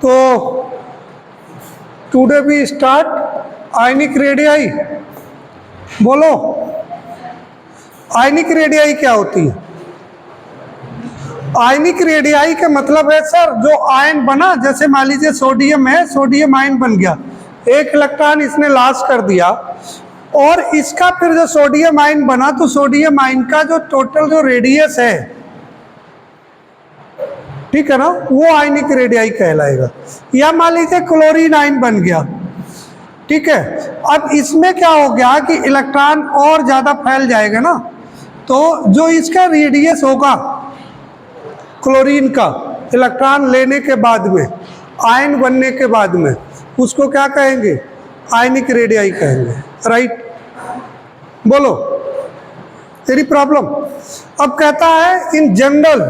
तो today we start ionic radii. बोलो, ionic radii क्या होती है? आयनिक रेडियाई का मतलब है सर, जो आयन बना, जैसे मान लीजिए सोडियम है, सोडियम आयन बन गया, एक इलेक्ट्रॉन इसने लॉस कर दिया, और इसका फिर जो सोडियम आयन बना, तो सोडियम आयन का जो टोटल जो रेडियस है, ठीक है ना, वो आयनिक रेडियाई कहलाएगा। या मान लीजिए क्लोरीन आयन बन गया, ठीक है। अब इसमें क्या हो गया कि इलेक्ट्रॉन और ज्यादा फैल जाएगा ना, तो जो इसका रेडियस होगा क्लोरीन का, इलेक्ट्रॉन लेने के बाद में, आयन बनने के बाद में, उसको क्या कहेंगे? आयनिक रेडियाई कहेंगे, राइट? बोलो, तेरी प्रॉब्लम। अब कहता है in general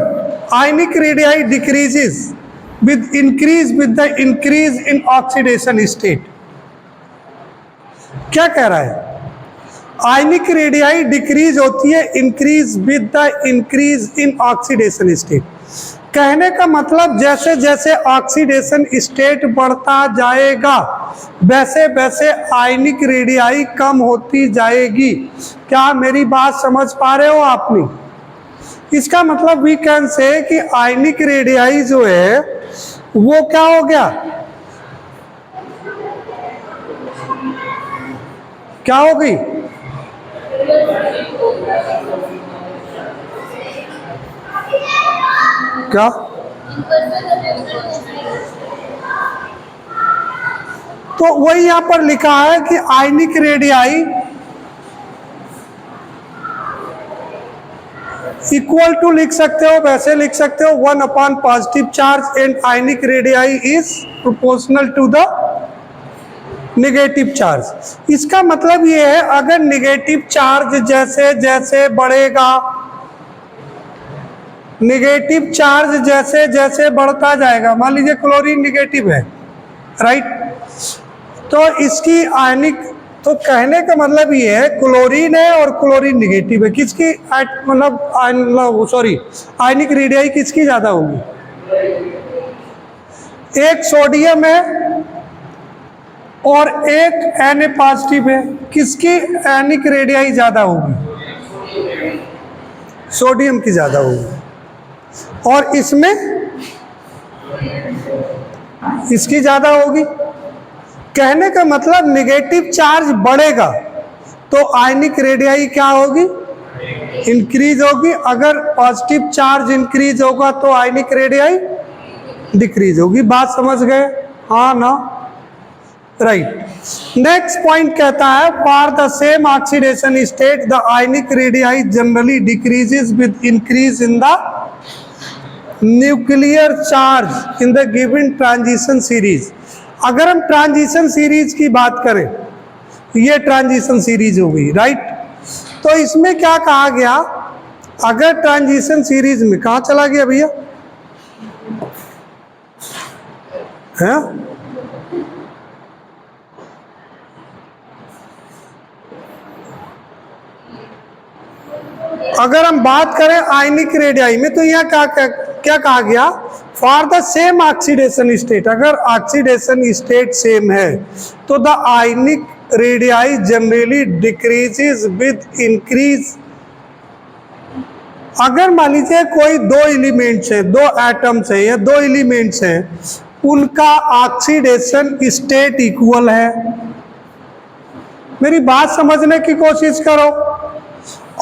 ionic radii decreases with the increase in oxidation state. क्या कह रहा है? आयनिक रेडियाई डिक्रीज होती है increase with the increase in oxidation state. कहने का मतलब जैसे जैसे ऑक्सीडेशन स्टेट बढ़ता जाएगा, वैसे वैसे आयनिक रेडियाई कम होती जाएगी। क्या मेरी बात समझ पा रहे हो आपने? इसका मतलब वी कैन से कि आयनिक रेडियाई जो है वो क्या हो गया, क्या हो गई? क्या? तो वही यहां पर लिखा है कि आयनिक रेडियाई इक्वल टू लिख सकते हो, वैसे लिख सकते हो 1 upon positive charge and ionic radii is proportional to the negative charge. इसका मतलब ये है, अगर नेगेटिव चार्ज जैसे जैसे बढ़ेगा, नेगेटिव चार्ज जैसे जैसे बढ़ता जाएगा, मान लीजिए क्लोरीन नेगेटिव है, राइट, तो इसकी आयनिक, तो कहने का मतलब ये है क्लोरीन है और क्लोरीन नेगेटिव है, किसकी मतलब सॉरी आयनिक रेडियाई किसकी ज्यादा होगी? एक सोडियम है और एक Na पॉजिटिव है, किसकी आयनिक रेडियाई ज्यादा होगी? सोडियम की ज्यादा होगी। और इसमें इसकी ज्यादा होगी। कहने का मतलब नेगेटिव चार्ज बढ़ेगा तो आयनिक रेडियाई क्या होगी? इंक्रीज होगी। अगर पॉजिटिव चार्ज इंक्रीज होगा तो आयनिक रेडियाई डिक्रीज होगी। बात समझ गए? हाँ ना, राइट। नेक्स्ट पॉइंट कहता है for the same oxidation state the ionic radii generally decreases with increase in the nuclear charge in the given transition series. अगर हम ट्रांजिशन सीरीज की बात करें, ये ट्रांजिशन सीरीज हो गई, राइट, तो इसमें क्या कहा गया? अगर ट्रांजिशन सीरीज में कहाँ चला गया भैया? है अगर हम बात करें आयनिक रेडियाई में, तो यहाँ क्या कहा गया? For the same oxidation state, अगर ऑक्सीडेशन स्टेट सेम है तो the ionic radii generally decreases with increase. अगर मान लीजिए कोई दो एलिमेंट्स है, दो एटम्स है या दो एलिमेंट्स हैं, उनका ऑक्सीडेशन स्टेट इक्वल है। मेरी बात समझने की कोशिश करो।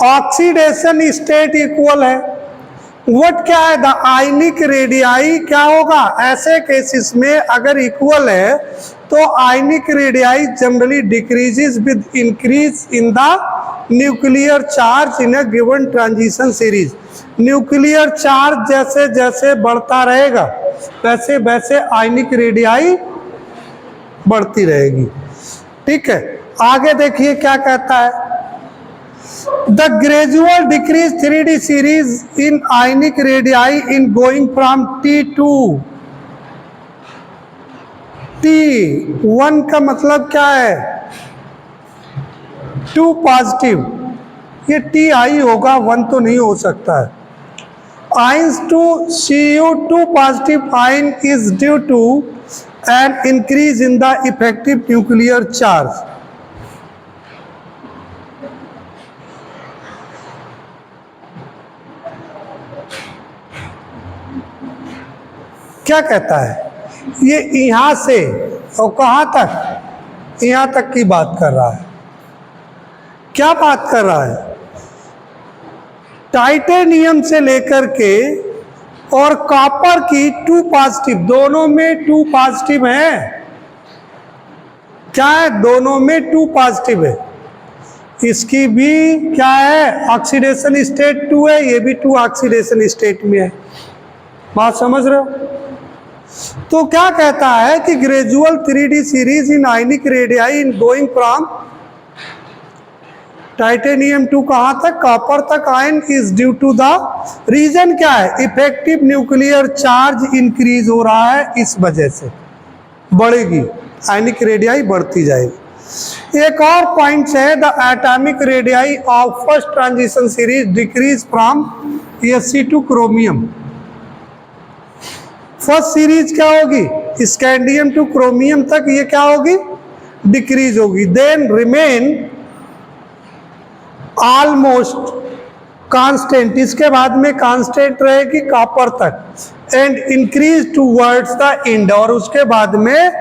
ऑक्सीडेशन स्टेट इक्वल है, व्हाट क्या है? द आयनिक रेडियाई क्या होगा? ऐसे केसेस में अगर इक्वल है तो ionic radii generally decreases with increase in the nuclear charge in a given transition series. Nuclear charge जैसे जैसे बढ़ता रहेगा वैसे वैसे आयनिक रेडियाई बढ़ती रहेगी। ठीक है, आगे देखिए क्या कहता है। The gradual decrease 3D series in ionic radii in going from T to T1 का मतलब क्या है? 2 पॉजिटिव, ये Ti होगा, 1 तो नहीं हो सकता है। Ions to Cu2 positive ion is due to and increase in the effective nuclear charge. क्या कहता है ये? यहां से और कहां तक? यहां तक की बात कर रहा है। क्या बात कर रहा है? टाइटेनियम से लेकर के और कॉपर की 2 पॉजिटिव, दोनों में 2 पॉजिटिव है। क्या है? दोनों में 2 पॉजिटिव है। इसकी भी क्या है? ऑक्सीडेशन स्टेट 2 है, ये भी 2 ऑक्सीडेशन स्टेट में है। बात समझ रहे हो? तो क्या कहता है कि gradual 3D series in ionic radii in going from titanium to कहां तक? कॉपर तक ion is due to the reason क्या है? इफेक्टिव न्यूक्लियर चार्ज इंक्रीज हो रहा है, इस वजह से बढ़ेगी, आयनिक रेडियाई बढ़ती जाएगी। एक और पॉइंट है, the atomic radii of first transition series decrease from Sc two chromium. First series क्या होगी? स्कैंडियम टू क्रोमियम तक ये क्या होगी? डिक्रीज होगी। देन रिमेन ऑलमोस्ट कांस्टेंट, इसके बाद में कांस्टेंट रहेगी कॉपर तक and increase towards the end, और उसके बाद में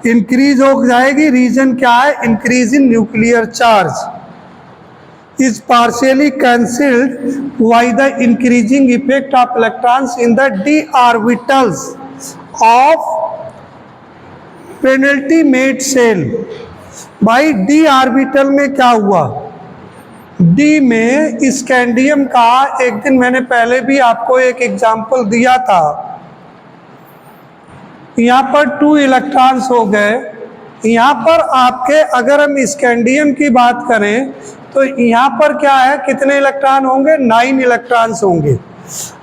इंक्रीज हो जाएगी। रीजन क्या है? Increase in nuclear charge is partially cancelled by the increasing effect of electrons in the d orbitals of penultimate shell। भाई d ऑर्बिटल में क्या हुआ? d में स्कैंडियम का, एक दिन मैंने पहले भी आपको एक एग्जांपल दिया था, यहाँ पर 2 इलेक्ट्रॉन्स हो गए। यहाँ पर आपके अगर हम स्कैंडियम की बात करें तो यहाँ पर क्या है? कितने इलेक्ट्रॉन होंगे? 9 इलेक्ट्रॉन्स होंगे।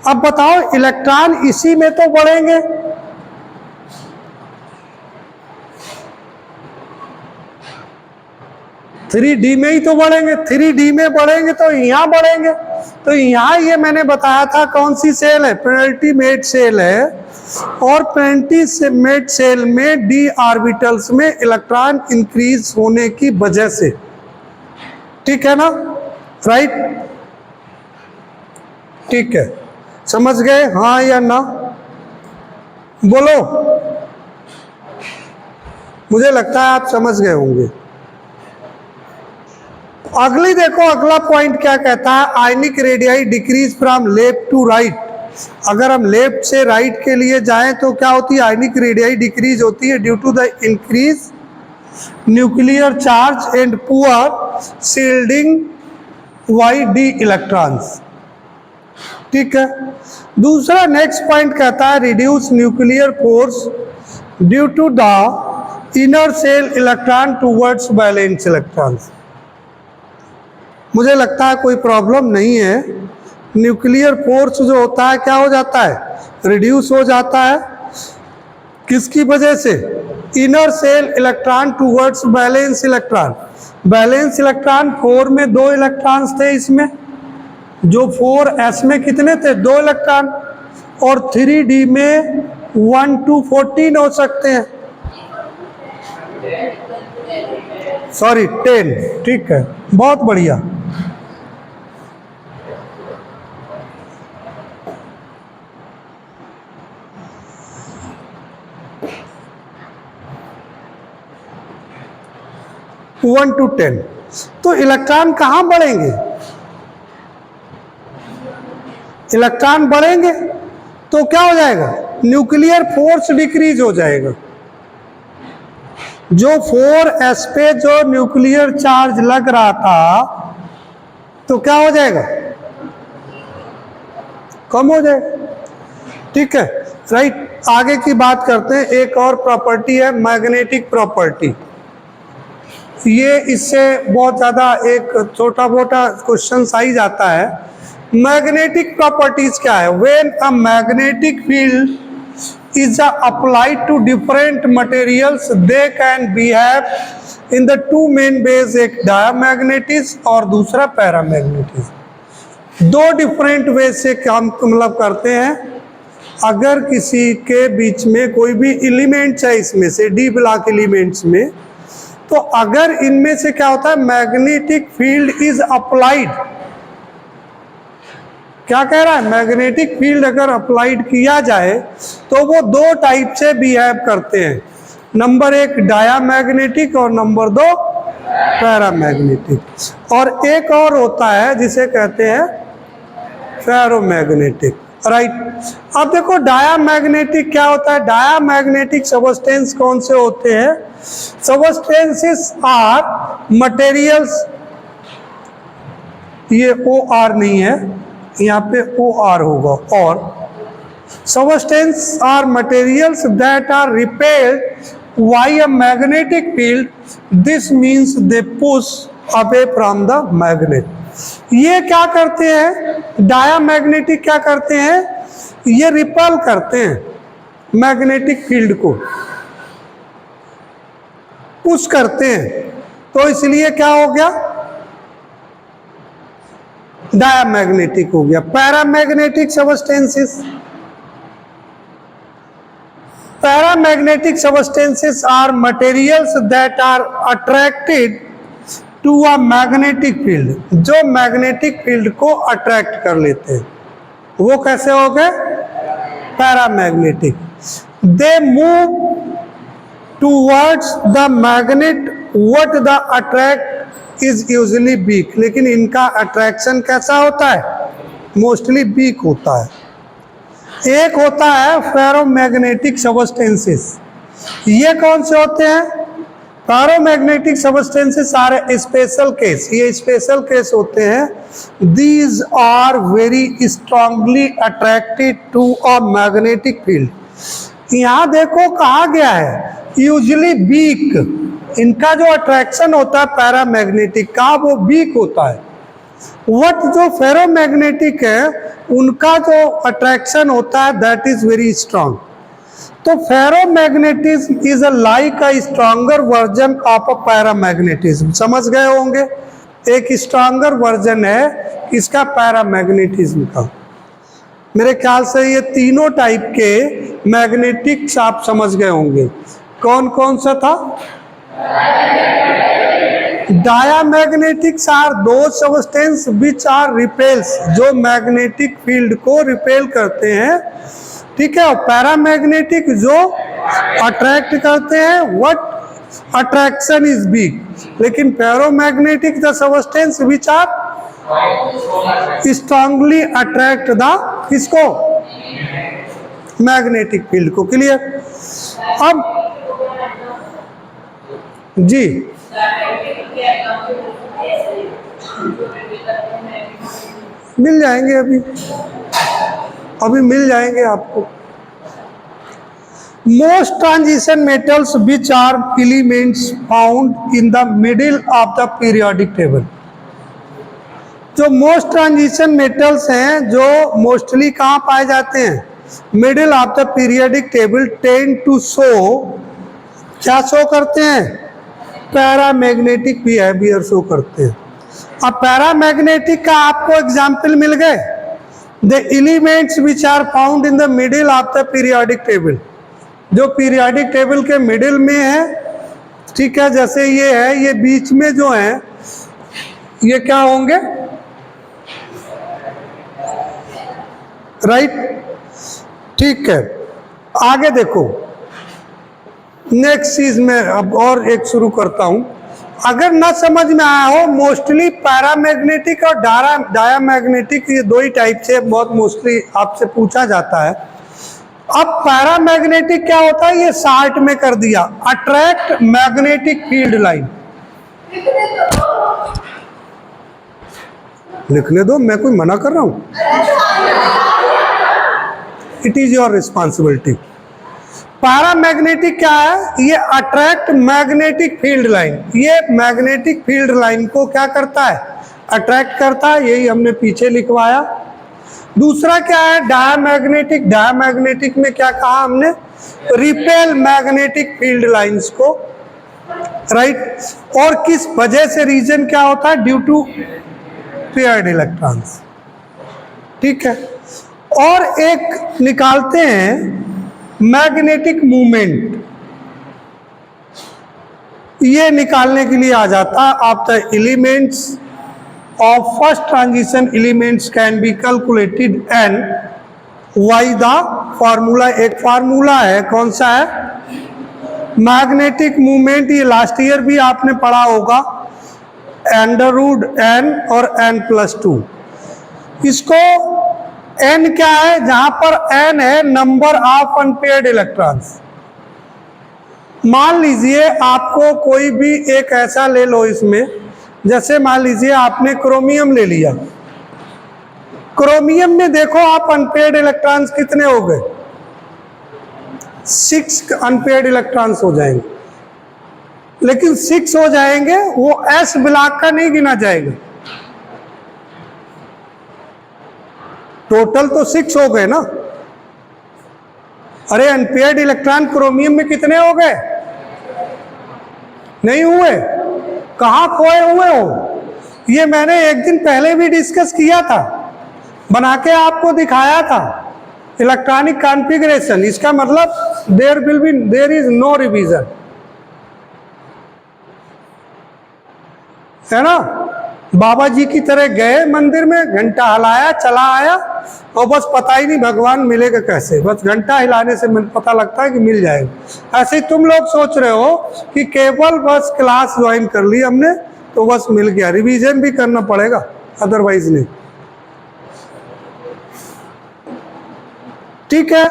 अब बताओ, इलेक्ट्रॉन इसी में तो बढ़ेंगे, थ्री डी में ही तो बढ़ेंगे। 3D में बढ़ेंगे तो यहाँ बढ़ेंगे। तो यहाँ ये मैंने बताया था कौन सी सेल है? पेनल्टीमेट सेल है, और पेनल्टीमेट सेल में d ऑर्बिटल्स में इलेक्ट्रॉन इंक्रीज होने की वजह से, ठीक है ना? राइट, ठीक है, समझ गए? हाँ या ना? बोलो, मुझे लगता है आप समझ गए होंगे। अगली देखो, अगला पॉइंट क्या कहता है? Ionic radii decrease from left to right. अगर हम लेफ्ट से राइट के लिए जाएं तो क्या होती है? आयनिक रेडियाई डिक्रीज होती है due to the increase nuclear charge and poor shielding by d electrons, ठीक है। दूसरा नेक्स्ट पॉइंट कहता है reduce nuclear force due to the inner shell electron towards valence electrons. मुझे लगता है कोई प्रॉब्लम नहीं है। न्यूक्लियर फोर्स जो होता है क्या हो जाता है? रिड्यूस हो जाता है। किसकी वजह से? Inner shell electron towards balance electron. Balance electron 4 में 2 इलेक्ट्रॉन्स थे इसमें, जो 4s में कितने थे? 2 इलेक्ट्रॉन, और 3d में 1 to 14 हो सकते हैं, सॉरी 10, ठीक है, बहुत बढ़िया। One two 10। तो इलेक्ट्रॉन कहाँ बढ़ेंगे? इलेक्ट्रॉन बढ़ेंगे तो क्या हो जाएगा? न्यूक्लियर फोर्स डिक्रीज हो जाएगा। जो 4s पे जो न्यूक्लियर चार्ज लग रहा था तो क्या हो जाएगा? कम हो जाएगा, ठीक है, राइट। आगे की बात करते हैं। एक और प्रॉपर्टी है मैग्नेटिक प्रॉपर्टी। ये इससे बहुत ज़्यादा एक छोटा मोटा क्वेश्चन आ ही जाता है। मैग्नेटिक प्रॉपर्टीज क्या है? When a magnetic field is applied to different materials they can behave in the two main ways, एक डायमैग्नेटिज्म और दूसरा पैरामैग्नेटिज्म। 2 डिफरेंट वे से काम मतलब करते हैं। अगर किसी के बीच में कोई भी एलिमेंट्स है इसमें से डी ब्लॉक एलिमेंट्स में, तो अगर इनमें से क्या होता है, मैग्नेटिक फील्ड इज अप्लाइड, क्या कह रहा है, मैग्नेटिक फील्ड अगर अप्लाइड किया जाए तो वो दो टाइप से बिहेव करते हैं, नंबर एक डायामैग्नेटिक और नंबर दो पैरामैग्नेटिक, और एक और होता है जिसे कहते हैं फेरोमैग्नेटिक, राइट। अब देखो डायामैग्नेटिक क्या होता है, डायामैग्नेटिक सबस्टेंस कौन से होते हैं, सबस्टेंसेस आर मटेरियल्स, ये ओ आर नहीं है, यहाँ पे ओ आर होगा, और substance are materials that are repelled by a magnetic field, this means they push away from the magnet. ये क्या करते हैं, डायामैग्नेटिक क्या करते हैं, ये रिपेल करते हैं मैग्नेटिक फील्ड को, पुश करते हैं, तो इसलिए क्या हो गया, डायामैग्नेटिक हो गया। Paramagnetic substances, paramagnetic substances are materials that are attracted to a magnetic field, जो मैग्नेटिक फील्ड को अट्रैक्ट कर लेते हैं, वो कैसे हो गए, paramagnetic. They move towards the magnet what the attract is usually weak, लेकिन इनका अट्रैक्शन कैसा होता है, मोस्टली वीक होता है। एक होता है फेरोमैग्नेटिक सबस्टेंसेस, ये कौन से होते हैं, ferromagnetic substances are special case, ये स्पेशल केस होते हैं, these are very strongly attracted to a magnetic field. यहाँ देखो कहा गया है यूजुअली वीक, इनका जो अट्रैक्शन होता है पैरामैग्नेटिक का वो वीक होता है, वट जो फेरोमैग्नेटिक है उनका जो अट्रैक्शन होता है दैट इज वेरी स्ट्रांग। तो ferromagnetism is a like a stronger version of a paramagnetism, समझ गए होंगे, एक स्ट्रॉन्गर वर्जन है इसका पैरामैग्नेटिज्म का। मेरे ख्याल से ये तीनों टाइप के मैग्नेटिक्स आप समझ गए होंगे, कौन कौन सा था, डायामैग्नेटिक्स आर दो सबस्टेंस विच आर रिपेल्स, जो मैग्नेटिक फील्ड को रिपेल करते हैं, ठीक है, और पैरामैग्नेटिक जो अट्रैक्ट करते हैं, व्हाट अट्रैक्शन इज वीक, लेकिन ferromagnetic the substance which are strongly attract the किसको, मैग्नेटिक फील्ड को। क्लियर, अब जी मिल जाएंगे, अभी मिल जाएंगे आपको। Most transition metals which are elements found in the middle of the periodic table, जो मोस्ट ट्रांजिशन मेटल्स हैं जो मोस्टली कहाँ पाए जाते हैं, middle of the periodic table, tend to show, क्या शो करते हैं, पैरामैग्नेटिक बिहेवियर शो करते हैं। अब पैरामैग्नेटिक का आपको एग्जाम्पल मिल गए, the elements which are found in the middle of the periodic table, जो पीरियोडिक टेबल के मिडिल में है, ठीक है, जैसे ये है, ये बीच में जो है ये क्या होंगे, राइट, ठीक है। आगे देखो, नेक्स्ट चीज में अब और एक शुरू करता हूं, अगर ना समझ में आया हो, मोस्टली पैरामैग्नेटिक और डायामैग्नेटिक ये दो ही टाइप से बहुत मोस्टली आपसे पूछा जाता है। अब पैरामैग्नेटिक क्या होता है, ये शार्ट में कर दिया, अट्रैक्ट मैग्नेटिक फील्ड लाइन, लिखने दो, मैं कोई मना कर रहा हूं, it is your responsibility. Paramagnetic क्या है, ये अट्रैक्ट मैग्नेटिक फील्ड लाइन, ये मैग्नेटिक फील्ड लाइन को क्या करता है, अट्रैक्ट करता है, यही हमने पीछे लिखवाया। दूसरा क्या है, डायामैग्नेटिक, डायामैग्नेटिक में क्या कहा हमने, रिपेल मैग्नेटिक फील्ड लाइंस को, राइट, और किस वजह से, रीजन क्या होता है, ड्यू टू पेयर्ड इलेक्ट्रॉन्स, ठीक है। और एक निकालते हैं मैग्नेटिक मूवमेंट। ये निकालने के लिए आ जाता है आप the elements of first transition elements can be calculated and why the formula. एक फार्मूला है, कौन सा है? Magnetic movement. ये लास्ट ईयर भी आपने पढ़ा होगा, √n और n+2। इसको n क्या है? जहां पर n है नंबर ऑफ अनपेयर्ड इलेक्ट्रॉन्स। मान लीजिए आपको कोई भी एक ऐसा ले लो इसमें, जैसे मान लीजिए आपने क्रोमियम ले लिया। क्रोमियम में देखो आप अनपेयर्ड इलेक्ट्रॉन्स कितने हो गए? 6 अनपेयर्ड इलेक्ट्रॉन्स हो जाएंगे। लेकिन 6 हो जाएंगे, वो s ब्लॉक का नहीं गिना जाएगा। टोटल तो 6 हो गए ना। अरे अनपेयर्ड इलेक्ट्रॉन क्रोमियम में कितने हो गए? नहीं हुए। कहाँ खोए हुए हो? ये मैंने एक दिन पहले भी डिस्कस किया था, बना के आपको दिखाया था। इलेक्ट्रॉनिक कॉन्फ़िगरेशन, इसका मतलब देयर इज नो रिवीजन, है ना। बाबा जी की तरह गए मंदिर में, घंटा हिलाया, चला आया, और बस पता ही नहीं भगवान मिलेगा कैसे। बस घंटा हिलाने से पता लगता है कि मिल जाएगा। ऐसे ही तुम लोग सोच रहे हो कि केवल बस क्लास ज्वाइन कर ली हमने तो बस मिल गया। रिवीजन भी करना पड़ेगा, अदरवाइज नहीं। ठीक है,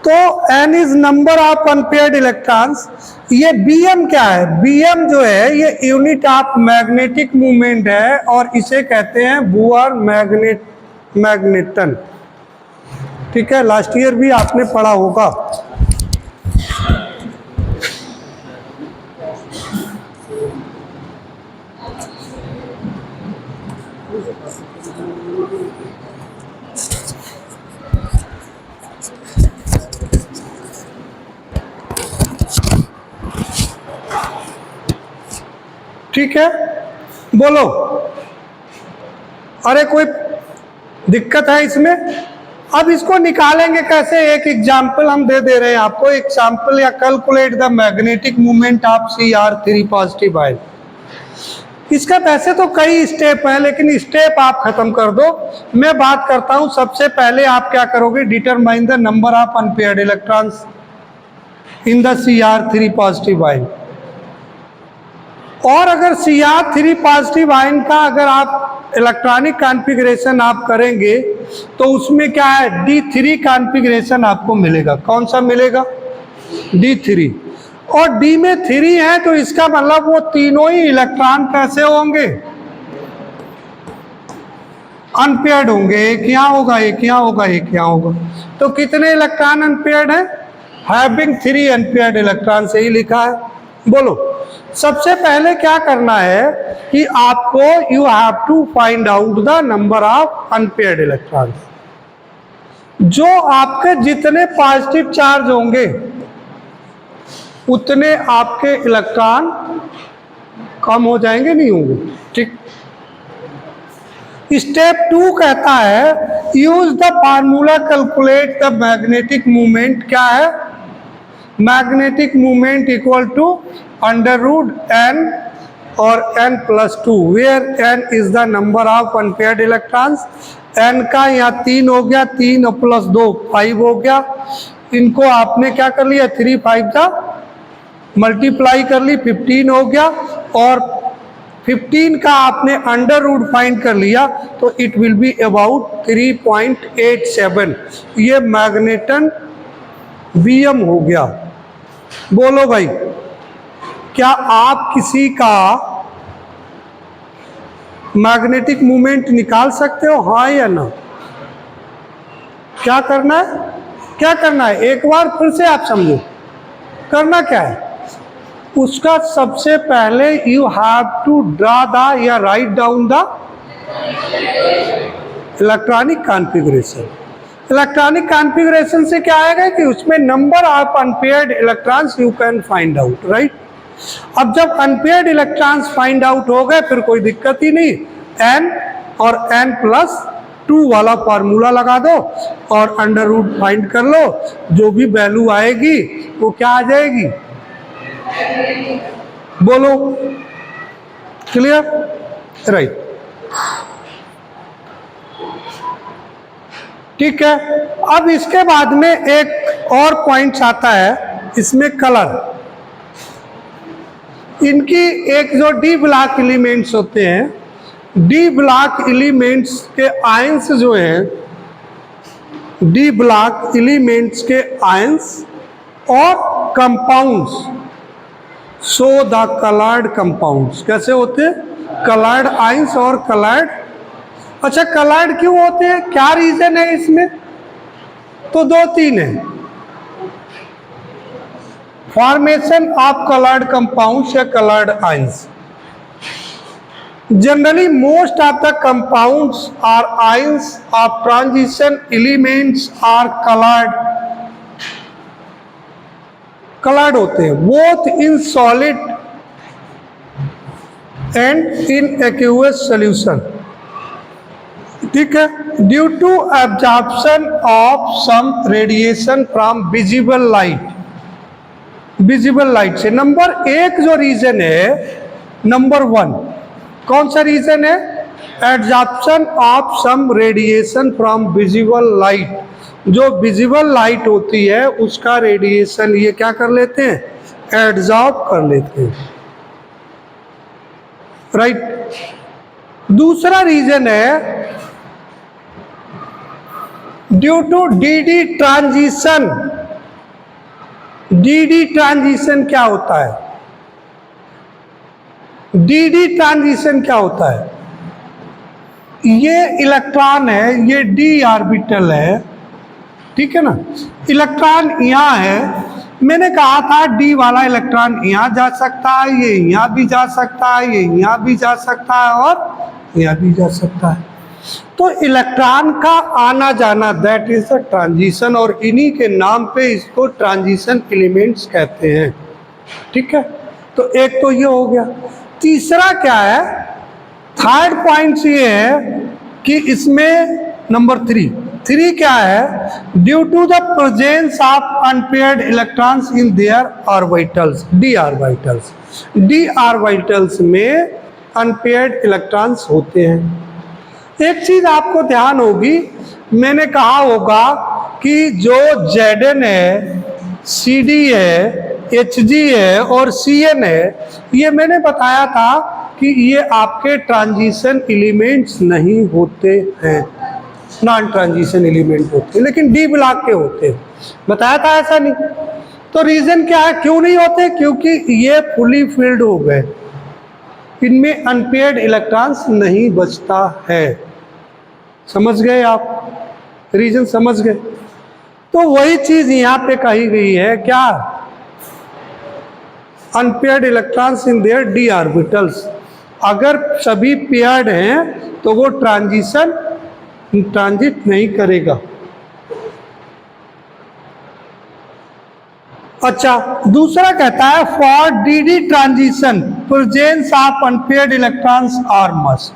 तो n is number of unpaired electrons. ये bm क्या है? bm जो है ये यूनिट ऑफ मैग्नेटिक मूवमेंट है और इसे कहते हैं बुअर मैग्नेटन। ठीक है, लास्ट ईयर भी आपने पढ़ा होगा। ठीक है, बोलो। अरे कोई दिक्कत है इसमें? अब इसको निकालेंगे कैसे? एक एग्जाम्पल हम दे रहे हैं आपको। एग्जाम्पल या calculate the magnetic movement of Cr3 positive ion. इसका वैसे तो कई स्टेप है, लेकिन स्टेप आप खत्म कर दो। मैं बात करता हूं, सबसे पहले आप क्या करोगे? Determine the number of unpaired electrons in the Cr3 positive ion. और अगर Cr3 पॉजिटिव आयन का अगर आप इलेक्ट्रॉनिक कॉन्फ़िगरेशन आप करेंगे तो उसमें क्या है? D3 कॉन्फ़िगरेशन आपको मिलेगा। कौन सा मिलेगा? D3। और D में 3 है तो इसका मतलब वो तीनों ही इलेक्ट्रॉन कैसे होंगे? अनपेयर्ड होंगे। एक यहाँ होगा, एक यहाँ होगा, एक यहाँ होगा। तो कितने इलेक्ट्रॉन अनपेयर्ड है? हैविंग 3 अनपेयर्ड इलेक्ट्रॉन से ही लिखा है। बोलो, सबसे पहले क्या करना है कि आपको you have to find out the number of unpaired electrons. जो आपके जितने पॉजिटिव चार्ज होंगे उतने आपके इलेक्ट्रॉन कम हो जाएंगे, नहीं होंगे। ठीक। स्टेप 2 कहता है use the formula calculate the magnetic movement. क्या है? Magnetic movement equal to √n और n+2, where n is the number of unpaired electrons. n का यहाँ 3 हो गया, 3 + 2 5 हो गया। इनको आपने क्या कर लिया? 3 5 का मल्टीप्लाई कर ली, 15 हो गया। और 15 का आपने √, फाइंड कर लिया तो इट विल बी अबाउट 3.87। ये मैग्नेटन bm हो गया। बोलो भाई, क्या आप किसी का मैग्नेटिक मूवमेंट निकाल सकते हो? हाँ या ना? क्या करना है? क्या करना है? एक बार फिर से आप समझो। करना क्या है? उसका सबसे पहले you have to draw the या write down the electronic configuration. Electronic configuration से क्या आएगा कि उसमें number of unpaired electrons you can find out, right. अब जब अनपेयर्ड इलेक्ट्रॉन्स फाइंड आउट हो गए फिर कोई दिक्कत ही नहीं। n और n+ 2 वाला फार्मूला लगा दो और अंडर रूट फाइंड कर लो, जो भी वैल्यू आएगी वो क्या आ जाएगी, बोलो, क्लियर, राइट। ठीक है, अब इसके बाद में एक और पॉइंट्स आता है इसमें, कलर। इनकी एक जो डी ब्लॉक एलिमेंट्स होते हैं, डी ब्लॉक एलिमेंट्स के आयंस जो हैं, डी ब्लॉक एलिमेंट्स के आयंस और compounds, so the coloured compounds कैसे होते हैं, कलर्ड आयंस और कलर्ड। अच्छा, कलर्ड क्यों होते हैं, क्या रीजन है इसमें, तो 2-3 है। फॉर्मेशन ऑफ कलर्ड कंपाउंड्स या coloured ions. Generally most of the compounds और ions of transition elements are coloured होते हैं, both in solid and in aqueous solution. ठीक है, due to absorption of some radiation from visible light, visible light से। Number 1 जो reason है, number 1 कौन सा रीजन है, absorption of some radiation from visible light. जो विजिबल लाइट होती है उसका रेडिएशन ये क्या कर लेते हैं, एब्जॉर्ब कर लेते हैं, राइट। दूसरा रीजन है due to d transition. D transition क्या होता है, डी ट्रांजिशन क्या होता है, ये इलेक्ट्रॉन है, ये डी ऑर्बिटल है, ठीक है ना, इलेक्ट्रॉन यहाँ है, मैंने कहा था डी वाला इलेक्ट्रॉन यहाँ जा सकता है, ये यहाँ भी जा सकता है, ये यहाँ भी जा सकता है और यहाँ भी जा सकता है। तो इलेक्ट्रॉन का आना जाना, दैट इज द ट्रांजिशन, और इन्हीं के नाम पे इसको ट्रांजिशन एलिमेंट्स कहते हैं। ठीक है, तो एक तो ये हो गया। तीसरा क्या है, थर्ड पॉइंट ये है कि इसमें नंबर 3 क्या है, due to the presence of unpaired electrons in their orbitals, d orbitals. D orbitals में अनपेयर्ड इलेक्ट्रॉन्स होते हैं। एक चीज आपको ध्यान होगी, मैंने कहा होगा कि जो Zn है, Cd है, Hg है और Cn है, ये मैंने बताया था कि ये आपके ट्रांजिशन एलिमेंट्स नहीं होते हैं, नॉन ट्रांजिशन एलिमेंट होते हैं, लेकिन डी ब्लॉक के होते हैं, बताया था ऐसा नहीं। तो रीजन क्या है, क्यों नहीं होते, क्योंकि ये फुली फिल्ड हो गए, इनमें अनपेयर्ड इलेक्ट्रॉन्स नहीं बचता है। समझ गए आप, रीजन समझ गए। तो वही चीज यहाँ पे कही गई है, क्या, unpaired electrons in there D orbitals. अगर सभी पेयर्ड हैं तो वो ट्रांजिट नहीं करेगा। अच्छा, दूसरा कहता है for d transition presence of unpaired electrons are must.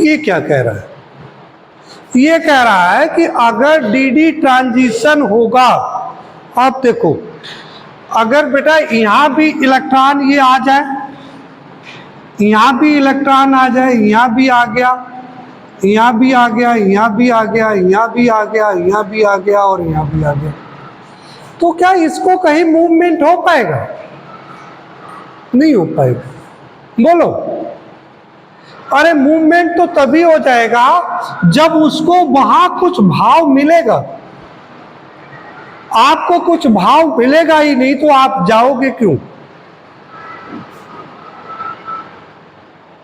ये क्या कह रहा है, ये कह रहा है कि अगर डी ट्रांजिशन होगा, आप देखो, अगर बेटा यहाँ भी इलेक्ट्रॉन ये आ जाए, यहाँ भी इलेक्ट्रॉन आ जाए, यहाँ भी आ गया, यहाँ भी आ गया, यहाँ भी आ गया, यहाँ भी आ गया, यहाँ भी आ गया और यहाँ भी आ गया, तो क्या इसको कहीं मूवमेंट हो पाएगा, नहीं हो पाएगा, बोलो। अरे मूवमेंट तो तभी हो जाएगा जब उसको वहां कुछ भाव मिलेगा। आपको कुछ भाव मिलेगा ही नहीं तो आप जाओगे क्यों।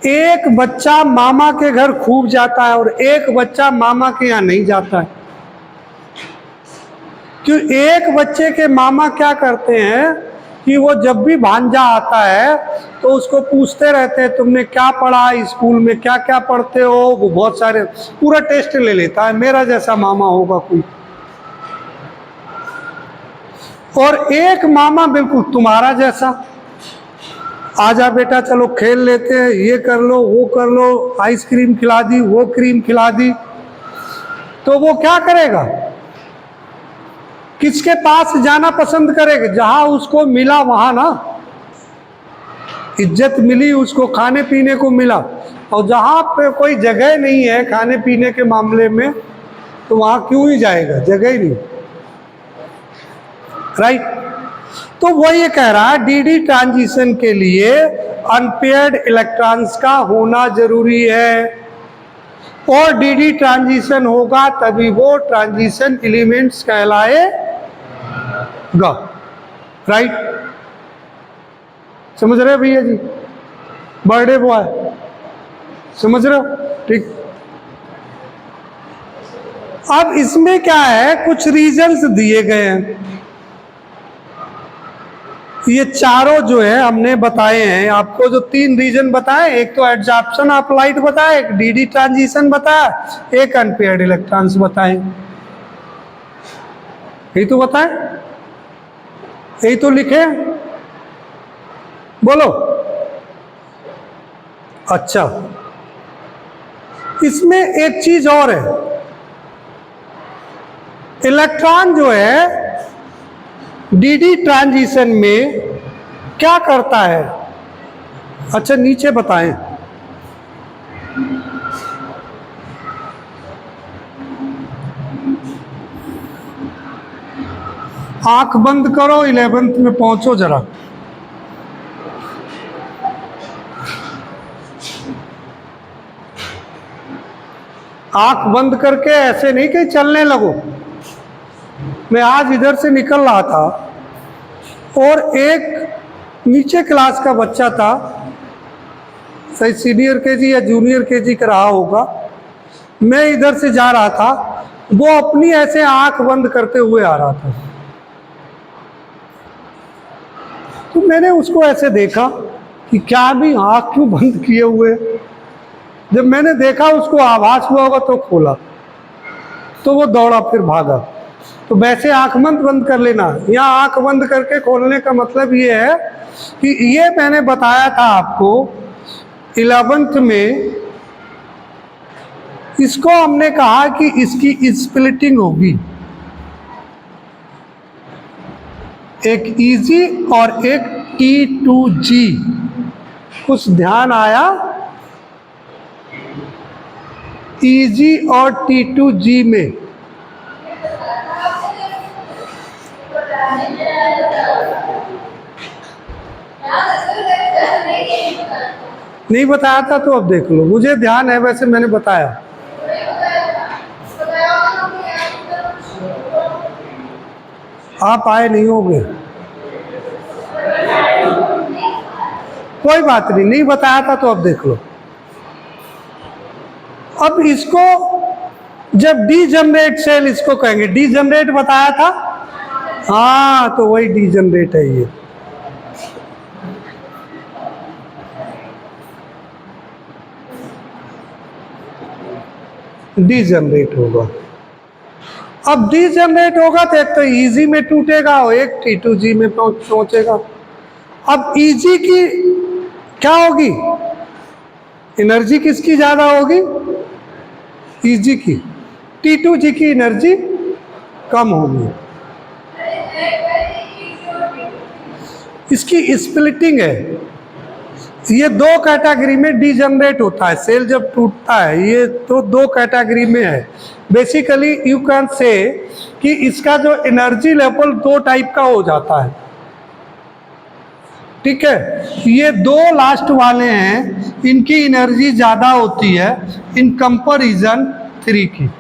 एक बच्चा मामा के घर खूब जाता है और एक बच्चा मामा के यहाँ नहीं जाता है, क्यों। एक बच्चे के मामा क्या करते हैं कि वो जब भी भांजा आता है तो उसको पूछते रहते हैं तुमने क्या पढ़ा, स्कूल में क्या क्या पढ़ते हो, वो बहुत सारे पूरा टेस्ट ले लेता है, मेरा जैसा मामा होगा कोई। और एक मामा बिल्कुल तुम्हारा जैसा। आजा बेटा चलो खेल लेते हैं, ये कर लो वो कर लो, आइसक्रीम खिला दी, वो क्रीम खिला दी, तो वो क्या करेगा? किसके पास जाना पसंद करेगा? जहां उसको मिला वहां ना, इज्जत मिली उसको, खाने पीने को मिला, और जहां पे कोई जगह नहीं है खाने पीने के मामले में, तो वहां क्यों ही जाएगा? जगह ही नहीं, राइट। तो वो ये कह रहा है डीडी ट्रांजिशन के लिए अनपेयर्ड इलेक्ट्रॉन्स का होना जरूरी है, और डीडी ट्रांजिशन होगा तभी वो ट्रांजिशन एलिमेंट्स कहलाएगा, राइट। समझ रहे हो भैया जी? बर्थडे बॉय, समझ रहे हो? ठीक। अब इसमें क्या है, कुछ रीजंस दिए गए हैं। ये चारों जो है हमने बताए हैं आपको, जो 3 रीजन बताए, एक तो एडजॉर्प्शन ऑफ लाइट बताया, एक डीडी ट्रांजिशन बताया, एक अनपेयर्ड इलेक्ट्रॉन्स बताए। यही तो बताए, यही तो लिखे, बोलो। अच्छा, इसमें एक चीज और है, इलेक्ट्रॉन जो है डीडी ट्रांजिशन में क्या करता है? अच्छा नीचे बताएं। आंख बंद करो, 11th में पहुंचो जरा। आंख बंद करके ऐसे नहीं कि चलने लगो। मैं आज इधर से निकल रहा था और एक नीचे क्लास का बच्चा था, शायद सीनियर केजी या जूनियर केजी का रहा होगा, मैं इधर से जा रहा था, वो अपनी ऐसे आंख बंद करते हुए आ रहा था। तो मैंने उसको ऐसे देखा कि क्या भी आंख क्यों बंद किए हुए। जब मैंने देखा उसको आभास हुआ होगा तो खोला, तो वो दौड़ा फिर भागा। तो वैसे आंख बंद कर लेना, यहाँ आंख बंद करके खोलने का मतलब ये है कि ये मैंने बताया था आपको 11th में, इसको हमने कहा कि इसकी स्प्लिटिंग होगी, एक Eg और एक T2G। कुछ ध्यान आया? Eg और T2G में नहीं बताया था, तो अब देख लो, मुझे ध्यान है, वैसे मैंने बताया। आप आए नहीं होंगे, कोई बात नहीं, नहीं बताया था तो अब देख लो। अब इसको जब डीजनरेट सेल इसको कहेंगे, डीजनरेट बताया था, हाँ तो वही डीजनरेट है ये। डीजनरेट होगा। अब डीजनरेट होगा तो एक तो Eg में टूटेगा और एक T2G में पहुंचेगा। अब Eg की क्या होगी? एनर्जी किसकी ज्यादा होगी? Eg की। T2G की एनर्जी कम होगी। इसकी स्प्लिटिंग है, ये 2 कैटेगरी में डीजनरेट होता है। सेल जब टूटता है ये तो 2 कैटेगरी में है। बेसिकली यू कैन से कि इसका जो एनर्जी लेवल 2 टाइप का हो जाता है, ठीक है। ये 2 लास्ट वाले हैं, इनकी एनर्जी ज़्यादा होती है इन कंपैरिजन 3 की।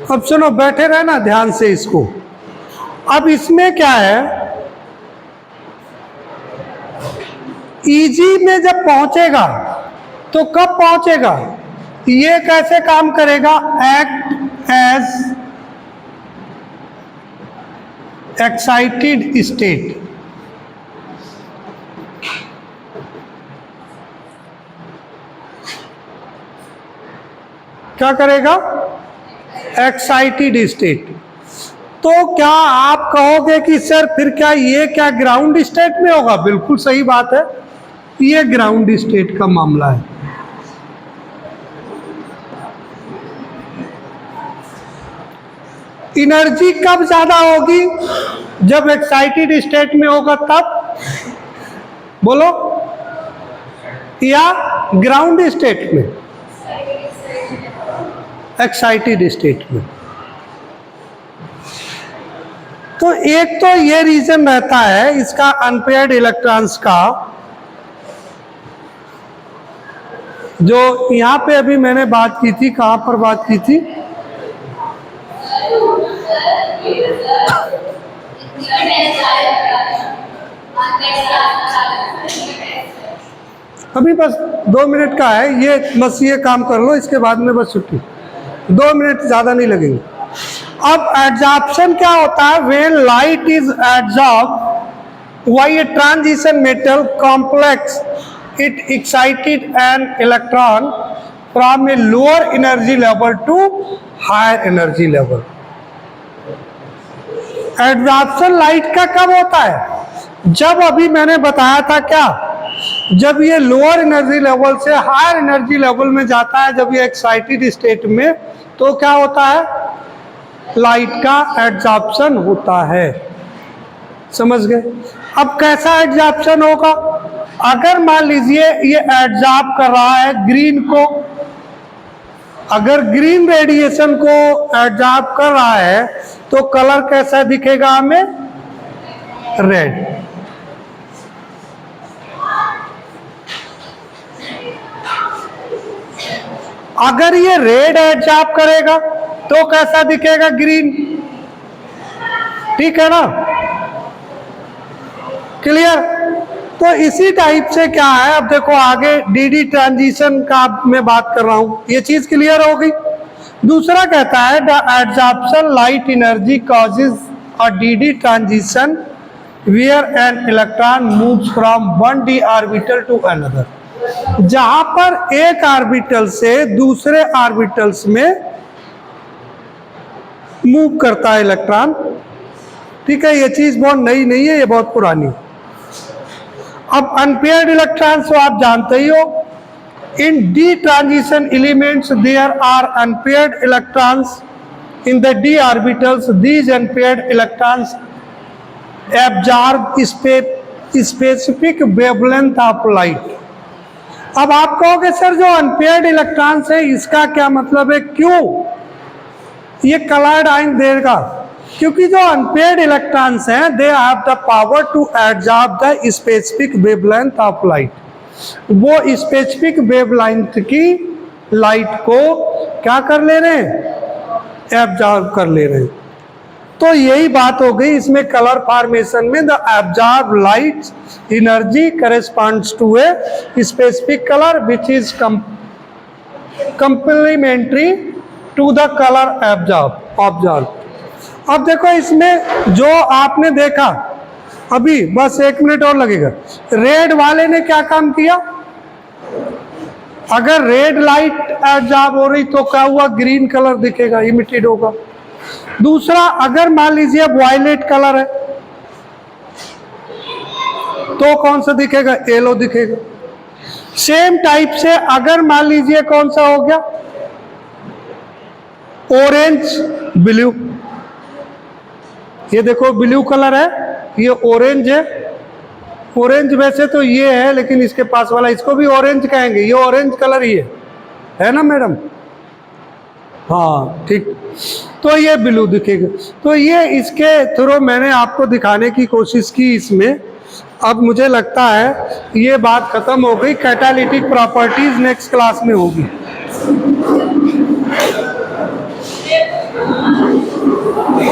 अब सुनो, बैठे रहना ध्यान से इसको। अब इसमें क्या है, Eg में जब पहुंचेगा तो कब पहुंचेगा? ये कैसे काम करेगा? Act as excited state. क्या करेगा? Excited state. तो क्या आप कहोगे कि सर फिर क्या ये क्या ग्राउंड स्टेट में होगा? बिल्कुल सही बात है, ये ग्राउंड स्टेट का मामला है। एनर्जी कब ज्यादा होगी? जब एक्साइटेड स्टेट में होगा तब, बोलो, या ग्राउंड स्टेट में? एक्साइटेड स्टेट में। तो एक तो ये रीजन रहता है इसका अनपेयर्ड इलेक्ट्रॉन्स का, जो यहां पे अभी मैंने बात की थी, कहां पर बात की थी? अभी बस 2 मिनट का है ये, बस ये काम कर लो, इसके बाद में बस छुट्टी। 2 मिनट ज़्यादा नहीं लगेंगे। अब एडजॉर्प्शन क्या होता है? When light is adsorb by a transition metal complex, it excited an electron from a lower energy level to higher energy level. Adsorption light का कब होता है? जब अभी मैंने बताया था क्या, जब ये लोअर एनर्जी लेवल से हायर एनर्जी लेवल में जाता है, जब ये एक्साइटेड स्टेट में, तो क्या होता है? लाइट का एडजॉर्प्शन होता है। समझ गए? अब कैसा एडजॉर्प्शन होगा? अगर मान लीजिए ये एडजॉर्ब कर रहा है ग्रीन को, अगर ग्रीन रेडिएशन को एडजॉर्ब कर रहा है तो कलर कैसा दिखेगा हमें? रेड। अगर ये रेड एडजॉर्ब करेगा तो कैसा दिखेगा? ग्रीन। ठीक है ना? क्लियर? तो इसी टाइप से क्या है, अब देखो आगे डीडी ट्रांजिशन का मैं बात कर रहा हूं, ये चीज क्लियर हो गई। दूसरा कहता है the adsorption light energy causes a d d transition where an electron moves from one d orbital to another, जहां पर एक ऑर्बिटल से दूसरे ऑर्बिटल्स में मूव करता है इलेक्ट्रॉन। ठीक है, ये चीज बहुत नई नहीं है, ये बहुत पुरानी। अब अनपेयर्ड इलेक्ट्रॉन्स तो आप जानते ही हो, in d transition elements there are unpaired electrons in the d orbitals, these unpaired electrons absorb specific wavelength of light. अब आप कहोगे सर जो अनपेयर्ड इलेक्ट्रॉन्स है इसका क्या मतलब है, क्यों ये कलर्ड आयन देगा? क्योंकि जो अनपेयर्ड इलेक्ट्रॉन्स हैं they have the power to absorb the specific wavelength of light. वो स्पेसिफिक वेवलेंथ की लाइट को क्या कर ले रहे हैं? एब्जॉर्ब कर ले रहे हैं। तो यही बात हो गई इसमें कलर फॉर्मेशन में, the absorb light energy corresponds to a specific colour which is complementary to the colour absorb. अब देखो इसमें जो आपने देखा अभी, बस 1 मिनट और लगेगा, रेड वाले ने क्या काम किया? अगर रेड लाइट एब्जॉर्ब हो रही तो क्या हुआ? ग्रीन कलर दिखेगा, इमिटेड होगा। दूसरा, अगर मान लीजिए वायलेट कलर है तो कौन सा दिखेगा? येलो दिखेगा। सेम टाइप से अगर मान लीजिए कौन सा हो गया? ऑरेंज ब्लू, ये देखो ब्लू कलर है, ये ऑरेंज है। ऑरेंज वैसे तो ये है लेकिन इसके पास वाला, इसको भी ऑरेंज कहेंगे, ये ऑरेंज कलर ही है ना मैडम? हाँ ठीक। तो ये ब्लू दिखेगा। तो ये इसके थ्रू मैंने आपको दिखाने की कोशिश की इसमें। अब मुझे लगता है ये बात खत्म हो गई। कैटालिटिक प्रॉपर्टीज नेक्स्ट क्लास में होगी।